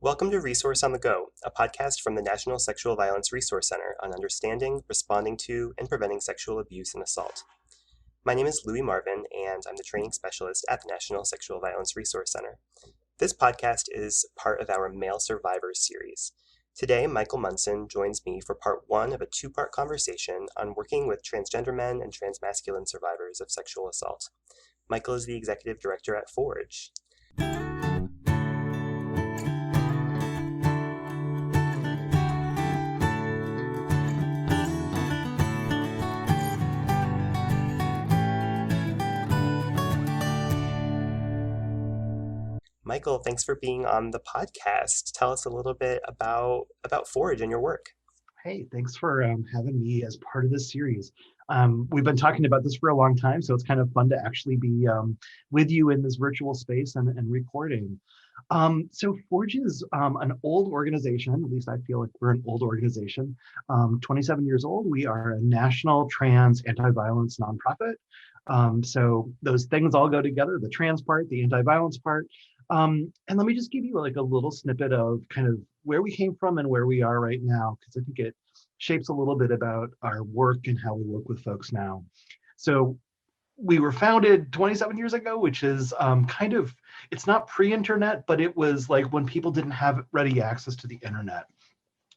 Welcome to Resource on the Go, a podcast from the National Sexual Violence Resource Center on understanding, responding to, and preventing sexual abuse and assault. My name is Louie Marven, and I'm the training specialist at the National Sexual Violence Resource Center. This podcast is part of our Male Survivors series. Today, Michael Munson joins me for part one of a two-part conversation on working with transgender men and transmasculine survivors of sexual assault. Michael is the executive director at Forge. Michael, thanks for being on the podcast. Tell us a little bit about Forge and your work. Hey, thanks for having me as part of this series. We've been talking about this for a long time, so it's kind of fun to actually be with you in this virtual space and recording. So Forge is an old organization, at least I feel like we're an old organization, 27 years old. We are a national trans anti-violence nonprofit. So those things all go together, the trans part, the anti-violence part. And let me just give you like a little snippet of kind of where we came from and where we are right now, because I think it shapes a little bit about our work and how we work with folks now. So we were founded 27 years ago, which is it's not pre-internet, but it was like when people didn't have ready access to the internet.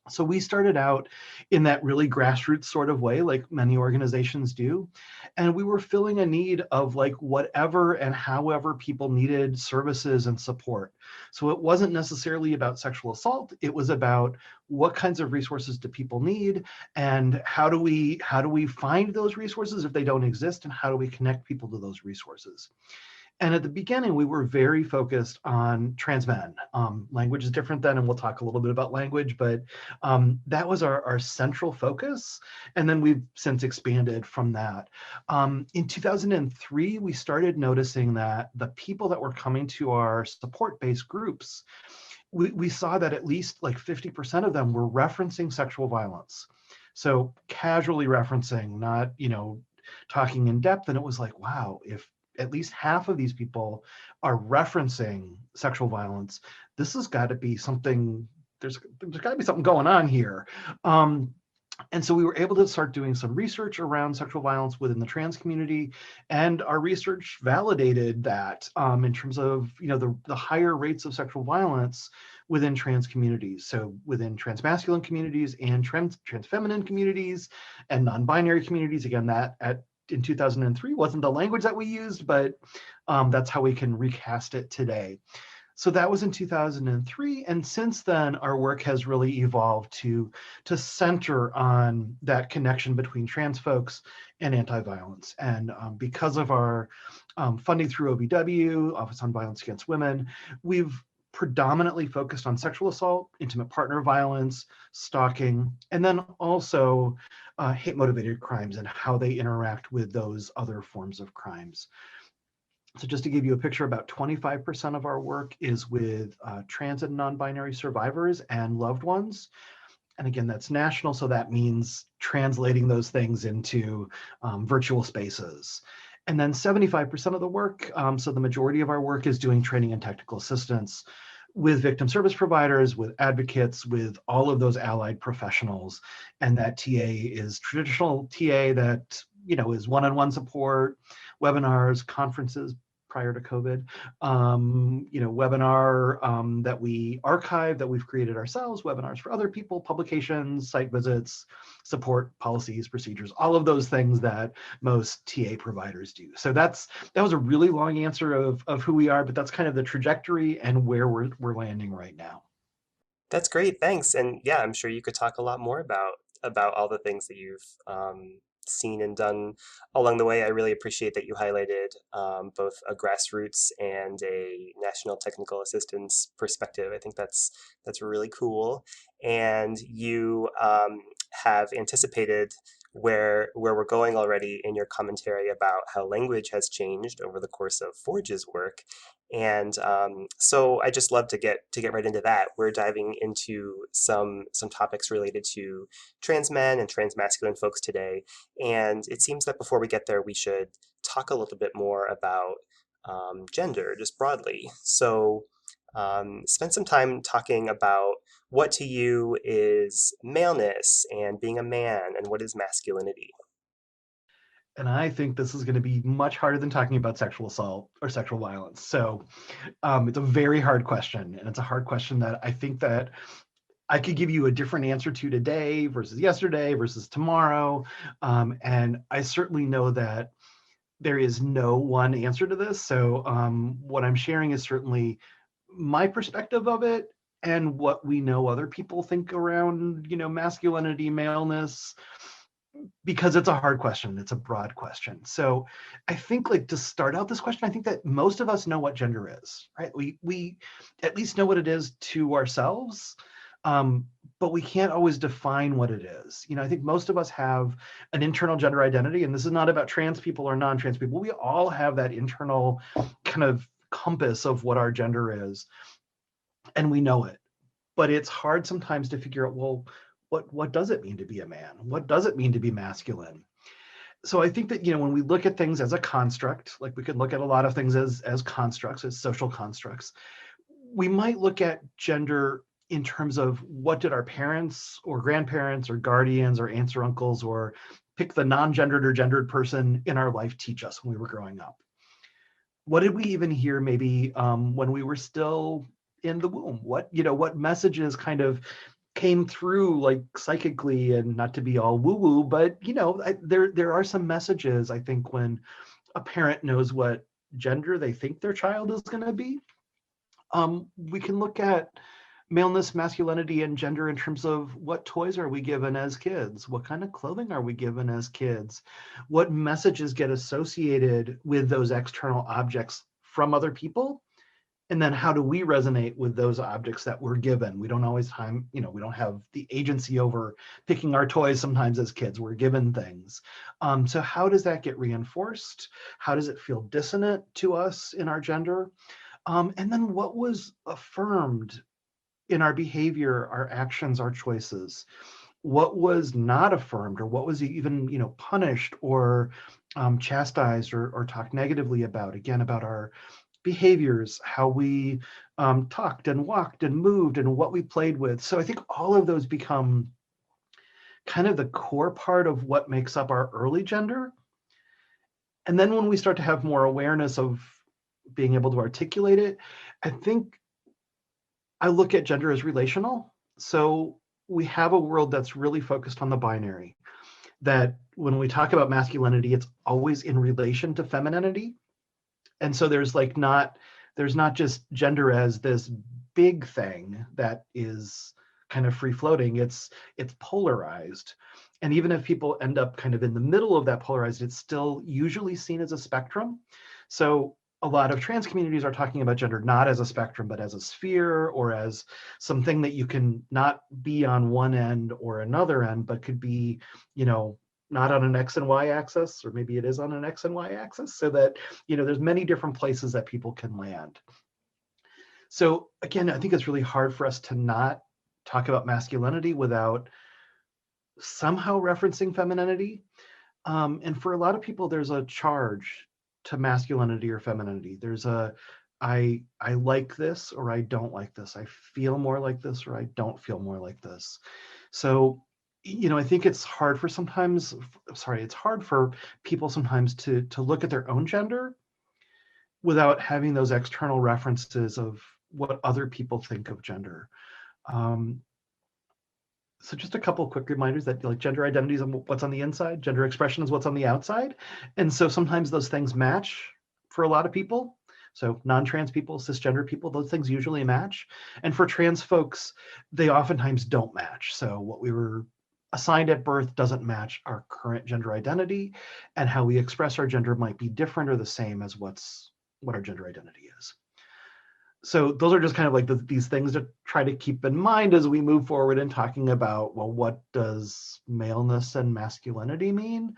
So we started out in that really grassroots sort of way, like many organizations do. And we were filling a need of like whatever and however people needed services and support. So it wasn't necessarily about sexual assault. It was about what kinds of resources do people need, and how do we find those resources if they don't exist, and how do we connect people to those resources. And at the beginning, we were very focused on trans men. Language is different then, and we'll talk a little bit about language, but that was our central focus. And then we've since expanded from that. In 2003, we started noticing that the people that were coming to our support-based groups, we saw that at least like 50% of them were referencing sexual violence. So casually referencing, not, talking in depth. And it was like, wow, if at least half of these people are referencing sexual violence, this has got to be something, there's got to be something going on here. And so we were able to start doing some research around sexual violence within the trans community, and our research validated that in terms of the higher rates of sexual violence within trans communities. So within transmasculine communities and trans feminine communities and non-binary communities. Again, in 2003 wasn't the language that we used, but that's how we can recast it today. So that was in 2003, and since then our work has really evolved to center on that connection between trans folks and anti-violence. And because of our funding through OVW, Office on Violence Against Women, we've predominantly focused on sexual assault, intimate partner violence, stalking, and then also hate-motivated crimes and how they interact with those other forms of crimes. So just to give you a picture, about 25% of our work is with trans and non-binary survivors and loved ones. And again, that's national, so that means translating those things into virtual spaces. And then 75% of the work, so the majority of our work is doing training and technical assistance with victim service providers, with advocates, with all of those allied professionals. And that TA is traditional TA that is one-on-one support, webinars, conferences prior to COVID, webinar that we archive, that we've created ourselves, webinars for other people, publications, site visits, support, policies, procedures, all of those things that most TA providers do. So that was a really long answer of who we are, but that's kind of the trajectory and where we're landing right now. That's great, thanks. And yeah, I'm sure you could talk a lot more about all the things that you've seen and done along the way. I really appreciate that you highlighted both a grassroots and a national technical assistance perspective. I think that's really cool. And you have anticipated where we're going already in your commentary about how language has changed over the course of Forge's work. And so I just love to get right into that. We're diving into some topics related to trans men and transmasculine folks today. And it seems that before we get there, we should talk a little bit more about gender, just broadly. So spend some time talking about what to you is maleness and being a man, and what is masculinity. And I think this is going to be much harder than talking about sexual assault or sexual violence. So it's a very hard question, and it's a hard question that I think that I could give you a different answer to today versus yesterday versus tomorrow. And I certainly know that there is no one answer to this. So what I'm sharing is certainly my perspective of it and what we know other people think around, masculinity, maleness, because it's a hard question. It's a broad question. So I think, like, to start out this question, I think that most of us know what gender is, right? We at least know what it is to ourselves, but we can't always define what it is. I think most of us have an internal gender identity, and this is not about trans people or non-trans people. We all have that internal kind of compass of what our gender is, and we know it. But it's hard sometimes to figure out, well, what does it mean to be a man? What does it mean to be masculine? So I think that, when we look at things as a construct, like we could look at a lot of things as constructs, as social constructs, we might look at gender in terms of what did our parents or grandparents or guardians or aunts or uncles, or pick the non-gendered or gendered person in our life, teach us when we were growing up. What did we even hear maybe when we were still in the womb? What messages kind of came through, like, psychically, and not to be all woo woo, but there are some messages, I think, when a parent knows what gender they think their child is going to be. We can look at maleness, masculinity, and gender in terms of what toys are we given as kids? What kind of clothing are we given as kids? What messages get associated with those external objects from other people? And then how do we resonate with those objects that we're given? We don't always we don't have the agency over picking our toys sometimes as kids. We're given things. So how does that get reinforced? How does it feel dissonant to us in our gender? And then what was affirmed in our behavior, our actions, our choices? What was not affirmed, or what was even punished or chastised, or talked negatively about, again, about our behaviors, how we talked and walked and moved, and what we played with. So I think all of those become kind of the core part of what makes up our early gender. And then when we start to have more awareness of being able to articulate it, I think I look at gender as relational. So we have a world that's really focused on the binary, that when we talk about masculinity, it's always in relation to femininity. And so there's not just gender as this big thing that is kind of free floating. It's polarized. And even if people end up kind of in the middle of that polarized, it's still usually seen as a spectrum. So a lot of trans communities are talking about gender not as a spectrum, but as a sphere, or as something that you can not be on one end or another end, but could be, not on an X and Y axis, or maybe it is on an X and Y axis, so that, there's many different places that people can land. So again, I think it's really hard for us to not talk about masculinity without somehow referencing femininity. And for a lot of people, there's a charge to masculinity or femininity. There's I like this, or I don't like this. I feel more like this, or I don't feel more like this. So, I think it's hard for people sometimes to look at their own gender without having those external references of what other people think of gender. So just a couple of quick reminders that, like, gender identity is what's on the inside, gender expression is what's on the outside. And so sometimes those things match for a lot of people. So non-trans people, cisgender people, those things usually match. And for trans folks, they oftentimes don't match. So what we were assigned at birth doesn't match our current gender identity, and how we express our gender might be different or the same as what our gender identity is. So those are just kind of like these things to try to keep in mind as we move forward in talking about, well, what does maleness and masculinity mean?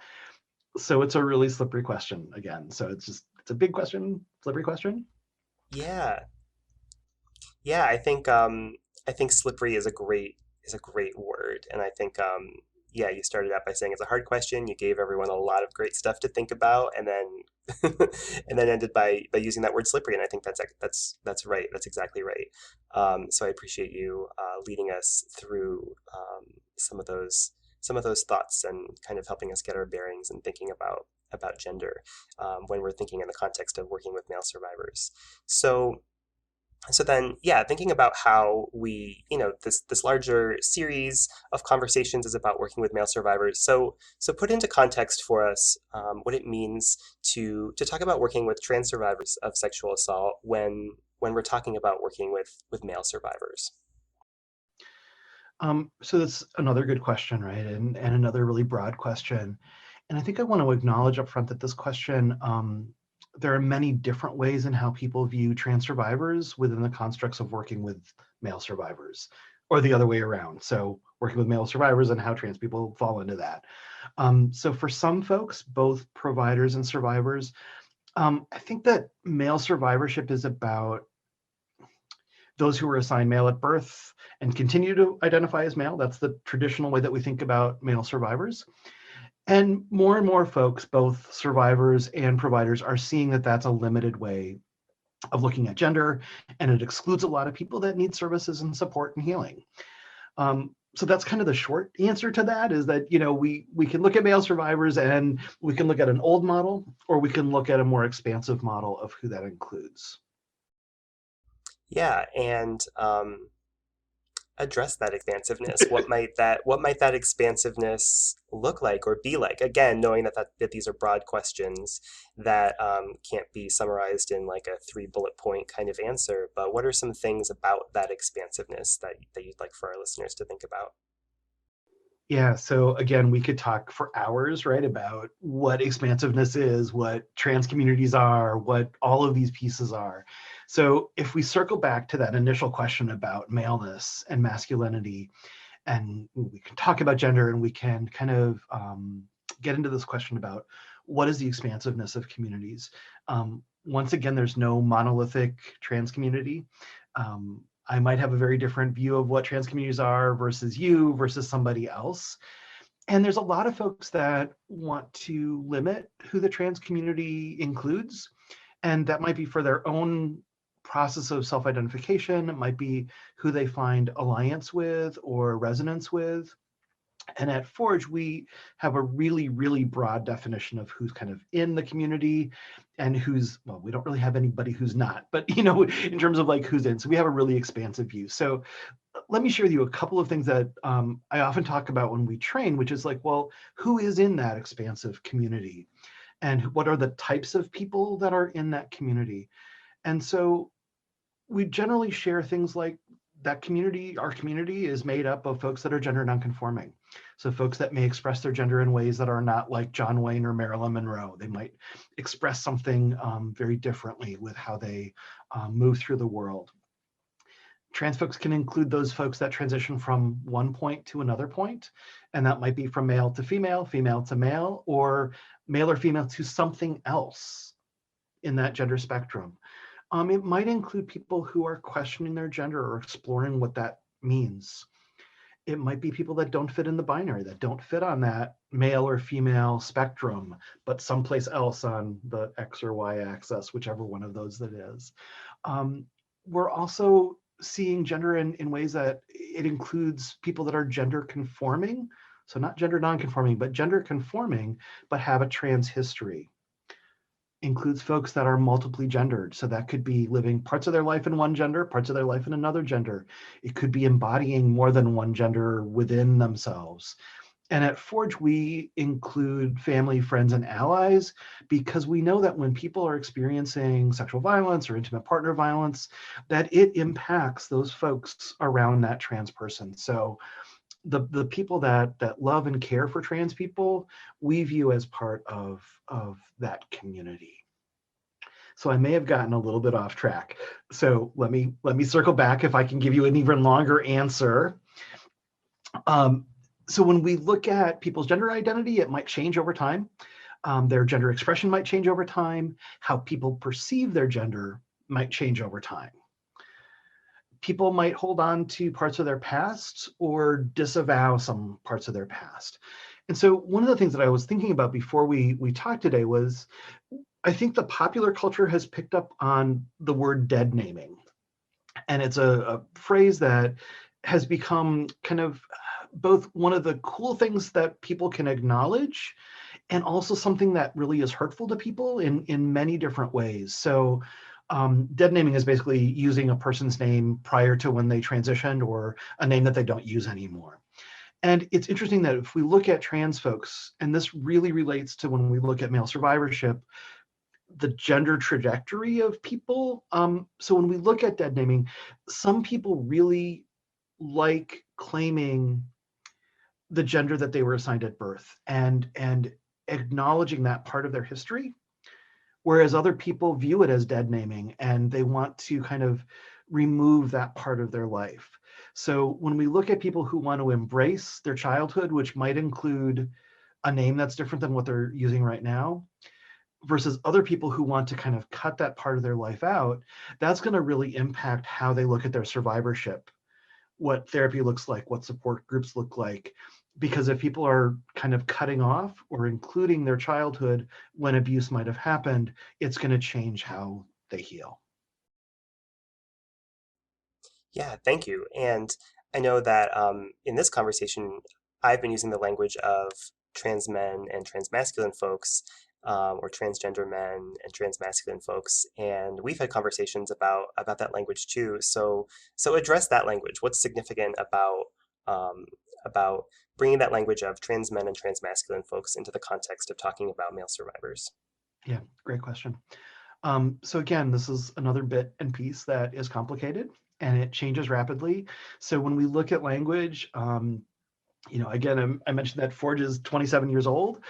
So it's a really slippery question again. So it's a big question, slippery question. Yeah, yeah, I think slippery is a great word, and I think yeah, you started out by saying it's a hard question. You gave everyone a lot of great stuff to think about, and then and then ended by using that word slippery. And I think that's right. That's exactly right. So I appreciate you leading us through some of those thoughts and kind of helping us get our bearings and thinking about gender when we're thinking in the context of working with male survivors. So so then, yeah, thinking about how we, this larger series of conversations is about working with male survivors. So put into context for us what it means to talk about working with trans survivors of sexual assault when we're talking about working with male survivors. So that's another good question, right? And another really broad question. And I think I want to acknowledge up front that this question, there are many different ways in how people view trans survivors within the constructs of working with male survivors, or the other way around. So working with male survivors and how trans people fall into that. So for some folks, both providers and survivors, I think that male survivorship is about those who were assigned male at birth and continue to identify as male. That's the traditional way that we think about male survivors. And more folks, both survivors and providers, are seeing that that's a limited way of looking at gender, and it excludes a lot of people that need services and support and healing. So that's kind of the short answer to that, is that, we can look at male survivors and we can look at an old model, or we can look at a more expansive model of who that includes. Yeah, and address that expansiveness. What might that expansiveness look like or be like? Again, knowing that these are broad questions that can't be summarized in like a 3 bullet point kind of answer. But what are some things about that expansiveness that you'd like for our listeners to think about? Yeah, so again, we could talk for hours, right, about what expansiveness is, what trans communities are, what all of these pieces are. So if we circle back to that initial question about maleness and masculinity, and we can talk about gender, and we can kind of get into this question about what is the expansiveness of communities. Once again, there's no monolithic trans community. I might have a very different view of what trans communities are versus you versus somebody else. And there's a lot of folks that want to limit who the trans community includes. And that might be for their own process of self-identification. It might be who they find alliance with or resonance with. And at Forge, we have a really, really broad definition of who's kind of in the community and who's, well, we don't really have anybody who's not, but, in terms of like who's in. So we have a really expansive view. So let me share with you a couple of things that I often talk about when we train, which is like, well, who is in that expansive community? And what are the types of people that are in that community? And so we generally share things like that community, our community is made up of folks that are gender nonconforming. So folks that may express their gender in ways that are not like John Wayne or Marilyn Monroe. They might express something very differently with how they move through the world. Trans folks can include those folks that transition from one point to another point, and that might be from male to female, female to male, or male or female to something else in that gender spectrum. It might include people who are questioning their gender or exploring what that means. It might be people that don't fit in the binary, that don't fit on that male or female spectrum, but someplace else on the X or Y axis, whichever one of those that is. We're also seeing gender in ways that it includes people that are gender conforming. So not gender nonconforming, but gender conforming, but have a trans history. Includes folks that are multiply gendered. So that could be living parts of their life in one gender, parts of their life in another gender. It could be embodying more than one gender within themselves. And at Forge, we include family, friends, and allies, because we know that when people are experiencing sexual violence or intimate partner violence, that it impacts those folks around that trans person. So the people that love and care for trans people, we view as part of that community. So I may have gotten a little bit off track. So let me circle back if I can give you an even longer answer. So when we look at people's gender identity, it might change over time. Their gender expression might change over time. How people perceive their gender might change over time. people might hold on to parts of their past or disavow some parts of their past. And so one of the things that I was thinking about before we talked today was, I think the popular culture has picked up on the word dead naming. And it's a phrase that has become kind of both one of the cool things that people can acknowledge and also something that really is hurtful to people in many different ways. So dead naming is basically using a person's name prior to when they transitioned or a name that they don't use anymore. And it's interesting that if we look at trans folks, and this really relates to when we look at male survivorship, the gender trajectory of people. So when we look at dead naming, some people really like claiming the gender that they were assigned at birth and acknowledging that part of their history, whereas other people view it as dead naming and they want to kind of remove that part of their life. So when we look at people who want to embrace their childhood, which might include a name that's different than what they're using right now, versus other people who want to kind of cut that part of their life out, that's going to really impact how they look at their survivorship, what therapy looks like, what support groups look like. Because if people are kind of cutting off or including their childhood when abuse might have happened, it's going to change how they heal. Yeah, thank you. And I know that in this conversation, I've been using the language of trans men and transmasculine folks, or transgender men and transmasculine folks, and we've had conversations about that language too. So address that language. What's significant um, about bringing that language of trans men and transmasculine folks into the context of talking about male survivors? Yeah, great question. So again, this is another bit and piece that is complicated and it changes rapidly. So when we look at language, again, I mentioned that Forge is 27 years old.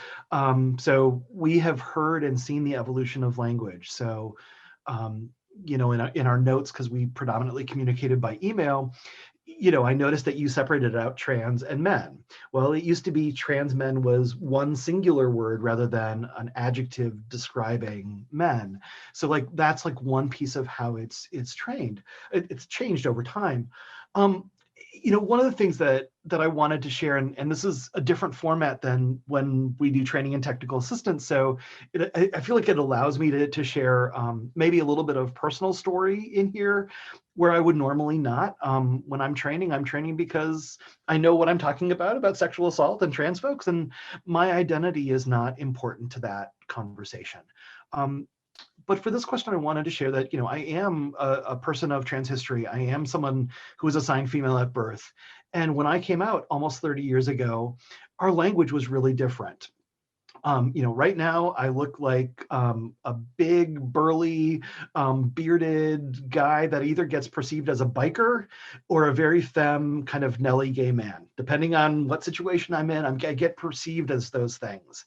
So we have heard and seen the evolution of language. So, in our notes, because we predominantly communicated by email, I noticed that you separated out trans and men. Well, it used to be trans men was one singular word rather than an adjective describing men. So like that's like one piece of how it's trained. It's changed over time. Um, one of the things that I wanted to share, and this is a different format than when we do training and technical assistance. So I feel like it allows me to share maybe a little bit of personal story in here where I would normally not. When I'm training because I know what I'm talking about sexual assault and trans folks, and my identity is not important to that conversation. But for this question, I wanted to share that, I am a person of trans history. I am someone who was assigned female at birth. And when I came out almost 30 years ago, our language was really different. Right now I look like a big, burly, bearded guy that either gets perceived as a biker or a very femme kind of Nelly gay man. Depending on what situation I'm in, I get perceived as those things.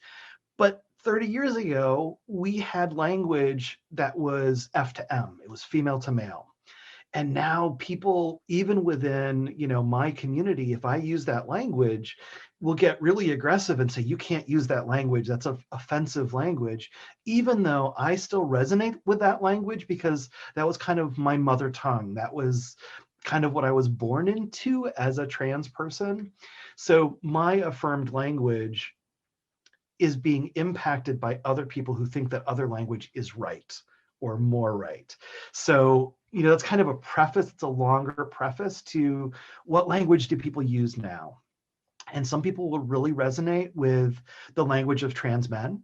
But 30 years ago, we had language that was F to M. It was female to male. And now people, even within, my community, if I use that language, will get really aggressive and say, you can't use that language. That's an offensive language, even though I still resonate with that language because that was kind of my mother tongue. That was kind of what I was born into as a trans person. So my affirmed language is being impacted by other people who think that other language is right or more right. So, that's kind of a preface. It's a longer preface to what language do people use now? And some people will really resonate with the language of trans men,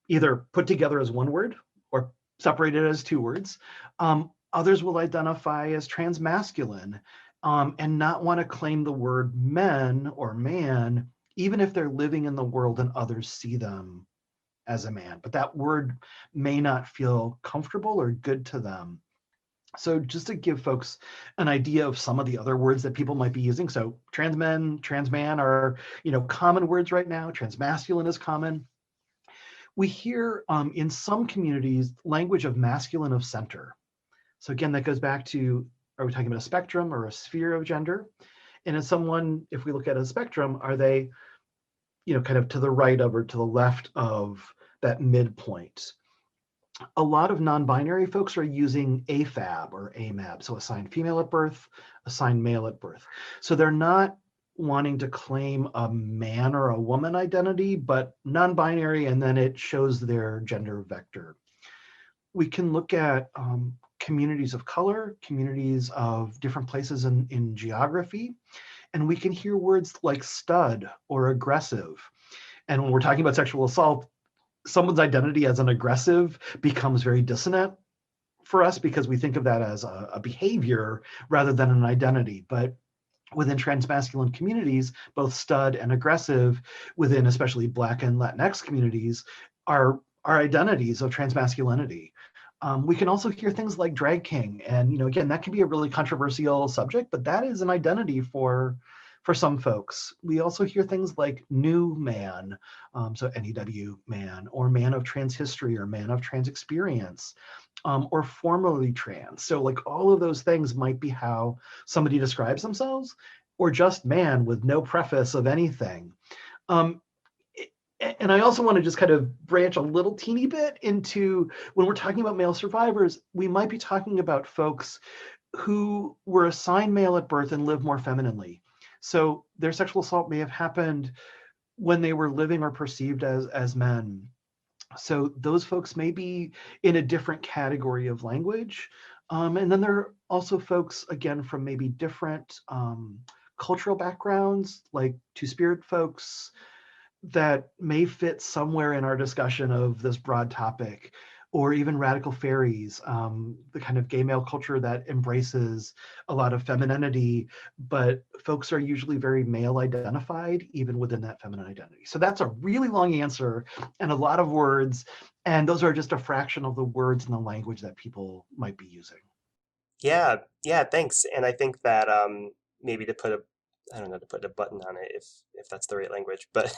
either put together as one word or separated as two words. Others will identify as transmasculine and not want to claim the word men or man, even if they're living in the world and others see them as a man. But that word may not feel comfortable or good to them. So just to give folks an idea of some of the other words that people might be using. So trans men, trans man are, common words right now. Transmasculine is common. We hear in some communities language of masculine of center. So again, that goes back to, are we talking about a spectrum or a sphere of gender? And as someone, if we look at a spectrum, are they, kind of to the right of or to the left of that midpoint? A lot of non-binary folks are using AFAB or AMAB, so assigned female at birth, assigned male at birth. So they're not wanting to claim a man or a woman identity, but non-binary, and then it shows their gender vector. We can look at communities of color, communities of different places in geography, and we can hear words like stud or aggressive. And when we're talking about sexual assault, someone's identity as an aggressive becomes very dissonant for us because we think of that as a behavior rather than an identity. But within transmasculine communities, both stud and aggressive, within especially Black and Latinx communities, are identities of transmasculinity. We can also hear things like drag king, and again, that can be a really controversial subject, but that is an identity for some folks. We also hear things like new man, so NEW man, or man of trans history, or man of trans experience, or formerly trans. So like all of those things might be how somebody describes themselves, or just man with no preface of anything. Um, and I also want to just kind of branch a little teeny bit into when we're talking about male survivors, we might be talking about folks who were assigned male at birth and live more femininely. So their sexual assault may have happened when they were living or perceived as men. So those folks may be in a different category of language. And then there are also folks, again, from maybe different cultural backgrounds, like Two-Spirit folks, that may fit somewhere in our discussion of this broad topic, or even radical fairies, the kind of gay male culture that embraces a lot of femininity, but folks are usually very male identified, even within that feminine identity. So that's a really long answer and a lot of words, and those are just a fraction of the words in the language that people might be using. Yeah, yeah, thanks. And I think that maybe to put a, I don't know, to put a button on it if that's the right language, but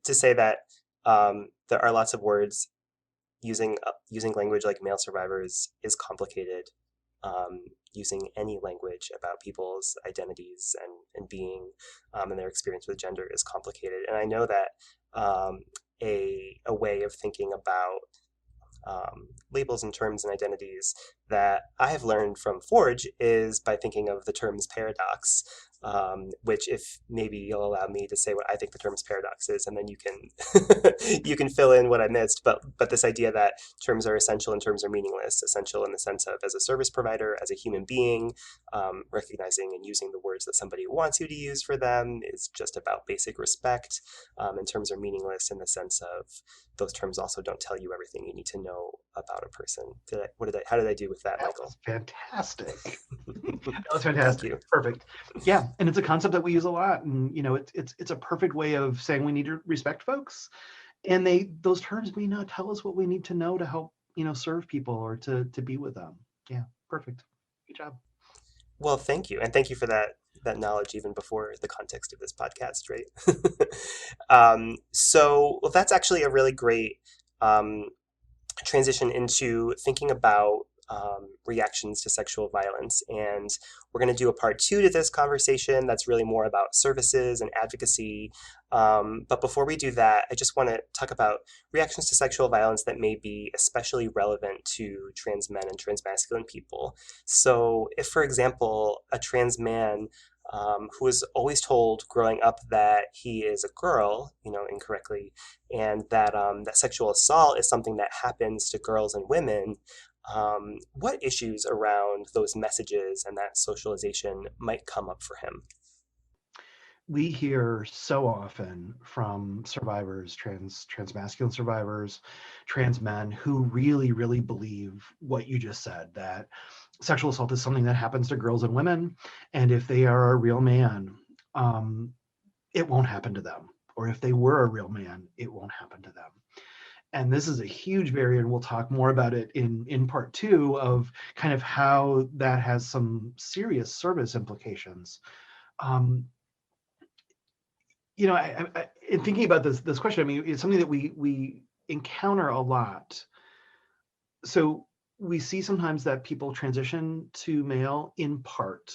to say that there are lots of words using language like male survivors is complicated. Using any language about people's identities and being and their experience with gender is complicated. And I know that a way of thinking about labels and terms and identities that I have learned from Forge is by thinking of the terms paradox, which if maybe you'll allow me to say what I think the terms paradox is, and then you can you can fill in what I missed. But this idea that terms are essential and terms are meaningless, essential in the sense of as a service provider, as a human being, recognizing and using the words that somebody wants you to use for them is just about basic respect. And terms are meaningless in the sense of those terms also don't tell you everything you need to know about a person. How did I do with that, That Michael? was fantastic. That was Thank fantastic. you. Perfect. Yeah, and it's a concept that we use a lot, and it's a perfect way of saying we need to respect folks, and those terms may not tell us what we need to know to help serve people or to be with them. Yeah, perfect. Good job. Well, thank you, and thank you for that knowledge even before the context of this podcast, right? So, well, that's actually a really great um, transition into thinking about reactions to sexual violence. And we're going to do a part two to this conversation that's really more about services and advocacy. But before we do that, I just want to talk about reactions to sexual violence that may be especially relevant to trans men and transmasculine people. So, if, for example, a trans man who was always told growing up that he is a girl, incorrectly, and that sexual assault is something that happens to girls and women. What issues around those messages and that socialization might come up for him? We hear so often from survivors, transmasculine survivors, trans men who really, really believe what you just said, that sexual assault is something that happens to girls and women, and if they are a real man, it won't happen to them. Or if they were a real man, it won't happen to them. And this is a huge barrier, and we'll talk more about it in part two of kind of how that has some serious service implications. Um, in thinking about this question, I mean, it's something that we encounter a lot. So we see sometimes that people transition to male in part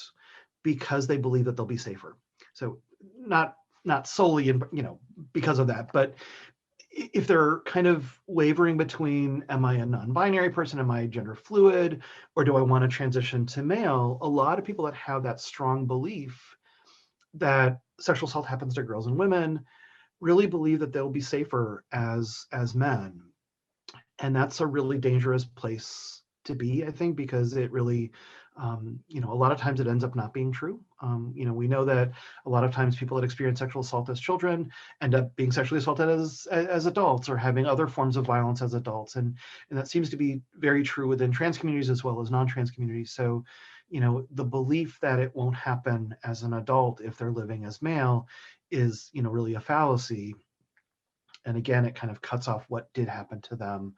because they believe that they'll be safer. So not solely in because of that, but if they're kind of wavering between, am I a non-binary person, am I gender fluid, or do I want to transition to male, a lot of people that have that strong belief that sexual assault happens to girls and women really believe that they'll be safer as men. And that's a really dangerous place to be, I think, because it really, a lot of times it ends up not being true. We know that a lot of times people that experience sexual assault as children end up being sexually assaulted as adults, or having other forms of violence as adults, and that seems to be very true within trans communities as well as non-trans communities. So, the belief that it won't happen as an adult if they're living as male is, really a fallacy. And again, it kind of cuts off what did happen to them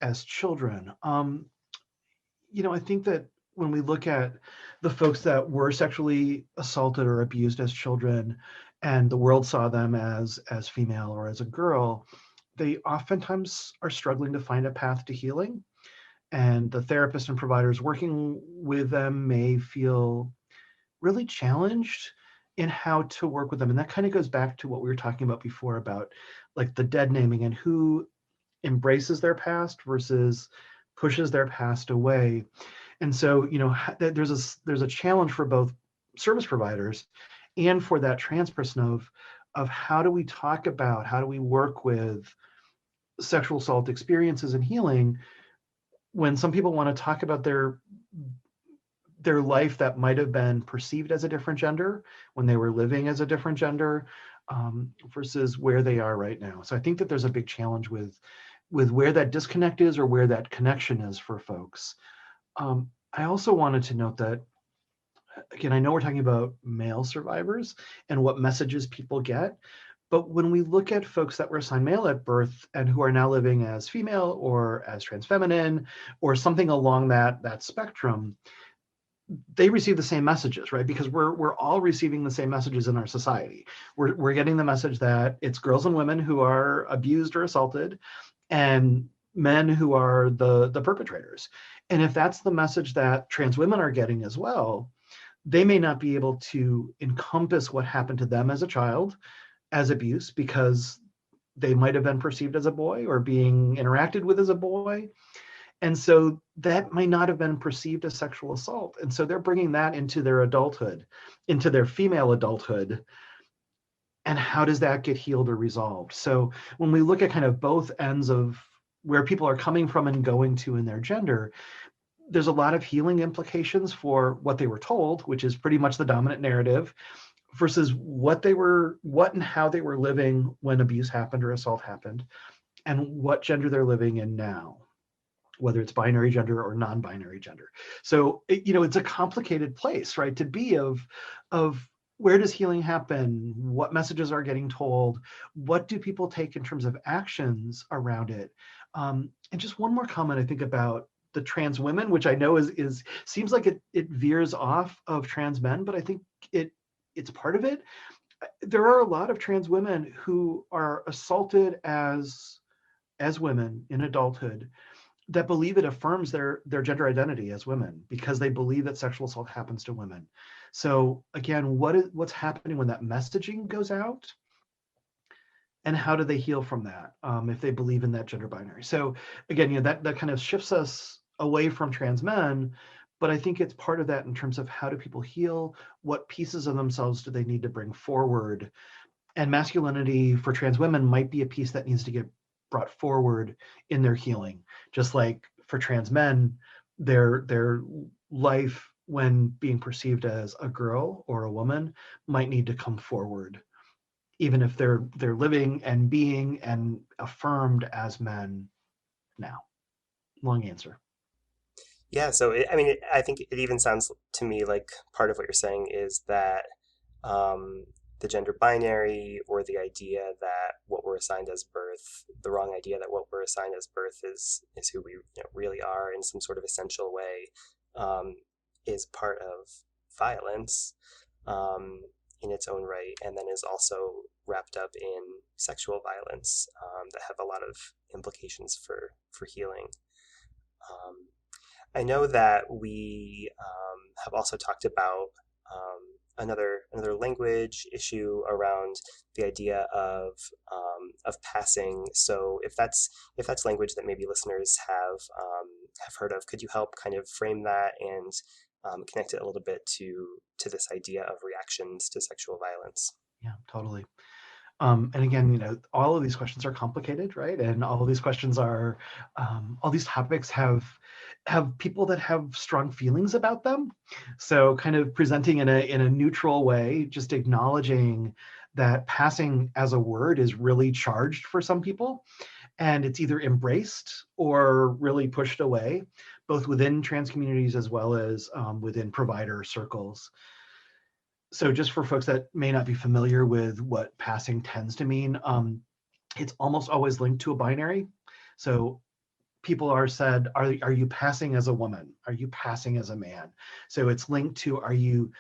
as children. I think that when we look at the folks that were sexually assaulted or abused as children, and the world saw them as female or as a girl, they oftentimes are struggling to find a path to healing. And the therapists and providers working with them may feel really challenged in how to work with them. And that kind of goes back to what we were talking about before about like the dead naming and who embraces their past versus pushes their past away. And so, there's a challenge for both service providers and for that trans person of how do we talk about, how do we work with sexual assault experiences and healing when some people want to talk about their life that might have been perceived as a different gender when they were living as a different gender, versus where they are right now. So I think that there's a big challenge with where that disconnect is or where that connection is for folks. I also wanted to note that, again, I know we're talking about male survivors and what messages people get, but when we look at folks that were assigned male at birth and who are now living as female or as trans feminine or something along that spectrum, they receive the same messages, right? Because we're all receiving the same messages in our society. We're getting the message that it's girls and women who are abused or assaulted, and men who are the perpetrators. And if that's the message that trans women are getting as well, they may not be able to encompass what happened to them as a child as abuse because they might have been perceived as a boy or being interacted with as a boy. And so that might not have been perceived as sexual assault. And so they're bringing that into their adulthood, into their female adulthood. And how does that get healed or resolved? So when we look at kind of both ends of where people are coming from and going to in their gender, there's a lot of healing implications for what they were told, which is pretty much the dominant narrative, versus what and how they were living when abuse happened or assault happened, and what gender they're living in now, whether it's binary gender or non-binary gender. So it's a complicated place, right, to be of where does healing happen? What messages are getting told? What do people take in terms of actions around it? And just one more comment, I think, about the trans women, which I know is seems like it veers off of trans men, but I think it's part of it. There are a lot of trans women who are assaulted as women in adulthood that believe it affirms their gender identity as women because they believe that sexual assault happens to women. So again, what's happening when that messaging goes out, and how do they heal from that if they believe in that gender binary? So again, that kind of shifts us away from trans men, but I think it's part of that in terms of how do people heal, what pieces of themselves do they need to bring forward, and masculinity for trans women might be a piece that needs to get brought forward in their healing, just like for trans men, their life when being perceived as a girl or a woman might need to come forward, even if they're living and being and affirmed as men now. Long answer. Yeah, so I mean, I think it even sounds to me like part of what you're saying is that the gender binary or the idea that what we're assigned as birth, the wrong idea that what we're assigned as birth is who we really are in some sort of essential way, um, is part of violence in its own right, and then is also wrapped up in sexual violence that have a lot of implications for healing. Um, I know that we have also talked about another language issue around the idea of of passing. So if that's language that maybe listeners have heard of, could you help kind of frame that and connect it a little bit to this idea of reactions to sexual violence? Yeah, totally. And again, all of these questions are complicated, right? And all of these questions are, all these topics have people that have strong feelings about them. So kind of presenting in a neutral way, just acknowledging that passing as a word is really charged for some people, and it's either embraced or really pushed away, both within trans communities as well as within provider circles. So just for folks that may not be familiar with what passing tends to mean, it's almost always linked to a binary. So people are said, are you passing as a woman? Are you passing as a man? So it's linked to, are you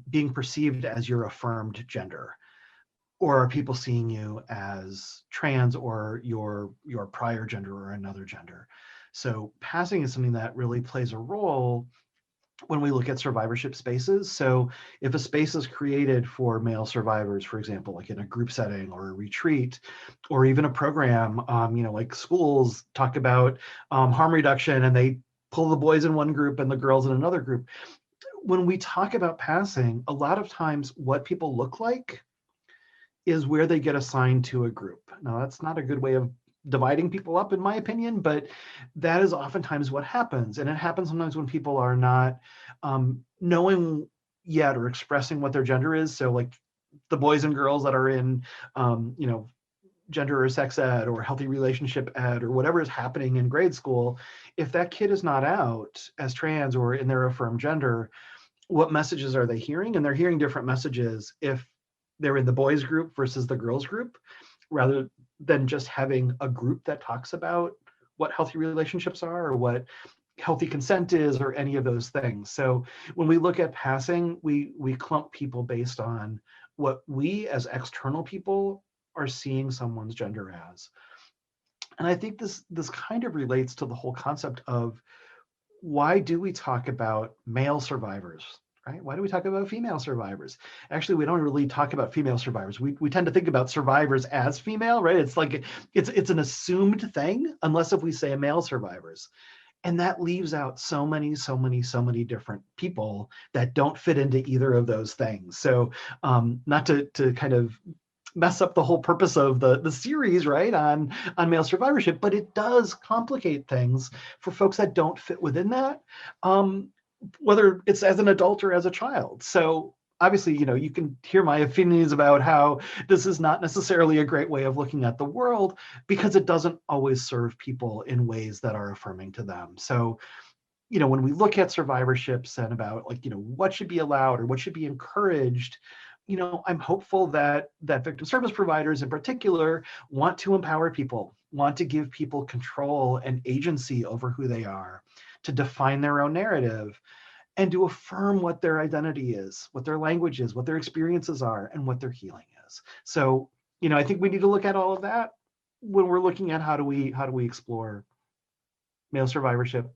being perceived as your affirmed gender? Or are people seeing you as trans or your prior gender or another gender? So passing is something that really plays a role when we look at survivorship spaces. So if a space is created for male survivors, for example, like in a group setting or a retreat, or even a program, like schools talk about harm reduction and they pull the boys in one group and the girls in another group. When we talk about passing, a lot of times what people look like is where they get assigned to a group. Now, that's not a good way of dividing people up, in my opinion, but that is oftentimes what happens. And it happens sometimes when people are not knowing yet or expressing what their gender is. So like the boys and girls that are in, gender or sex ed or healthy relationship ed or whatever is happening in grade school, if that kid is not out as trans or in their affirmed gender, what messages are they hearing? And they're hearing different messages if they're in the boys group versus the girls group, rather than just having a group that talks about what healthy relationships are or what healthy consent is or any of those things. So when we look at passing, we clump people based on what we as external people are seeing someone's gender as. And I think this kind of relates to the whole concept of, why do we talk about male survivors? Right? Why do we talk about female survivors? Actually, we don't really talk about female survivors. We tend to think about survivors as female, right? It's like it's an assumed thing, unless if we say male survivors. And that leaves out so many different people that don't fit into either of those things. So not to kind of mess up the whole purpose of the series, right, on male survivorship, but it does complicate things for folks that don't fit within that. Whether it's as an adult or as a child. So obviously, you can hear my opinions about how this is not necessarily a great way of looking at the world, because it doesn't always serve people in ways that are affirming to them. So, when we look at survivorships and about what should be allowed or what should be encouraged, I'm hopeful that victim service providers in particular want to empower people, want to give people control and agency over who they are, to define their own narrative, and to affirm what their identity is, what their language is, what their experiences are, and what their healing is. So, I think we need to look at all of that when we're looking at how do we explore male survivorship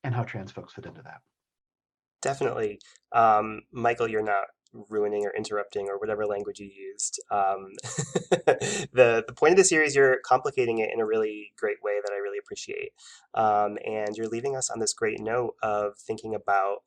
and how trans folks fit into that. Definitely. Michael, you're not ruining or interrupting or whatever language you used. The point of the series, you're complicating it in a really great way that I really appreciate. And you're leaving us on this great note of thinking about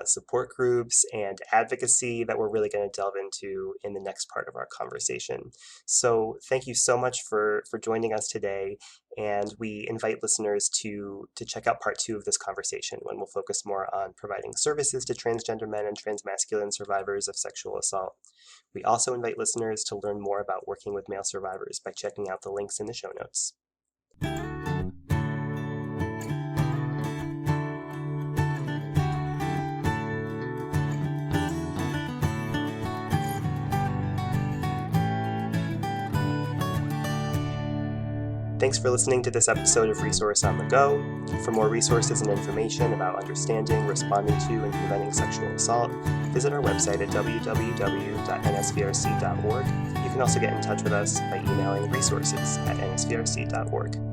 support groups and advocacy that we're really going to delve into in the next part of our conversation. So thank you so much for joining us today. And we invite listeners to check out part 2 of this conversation, when we'll focus more on providing services to transgender men and transmasculine survivors of sexual assault. We also invite listeners to learn more about working with male survivors by checking out the links in the show notes. Thanks for listening to this episode of Resource on the Go. For more resources and information about understanding, responding to, and preventing sexual assault, visit our website at www.nsvrc.org. You can also get in touch with us by emailing resources@nsvrc.org.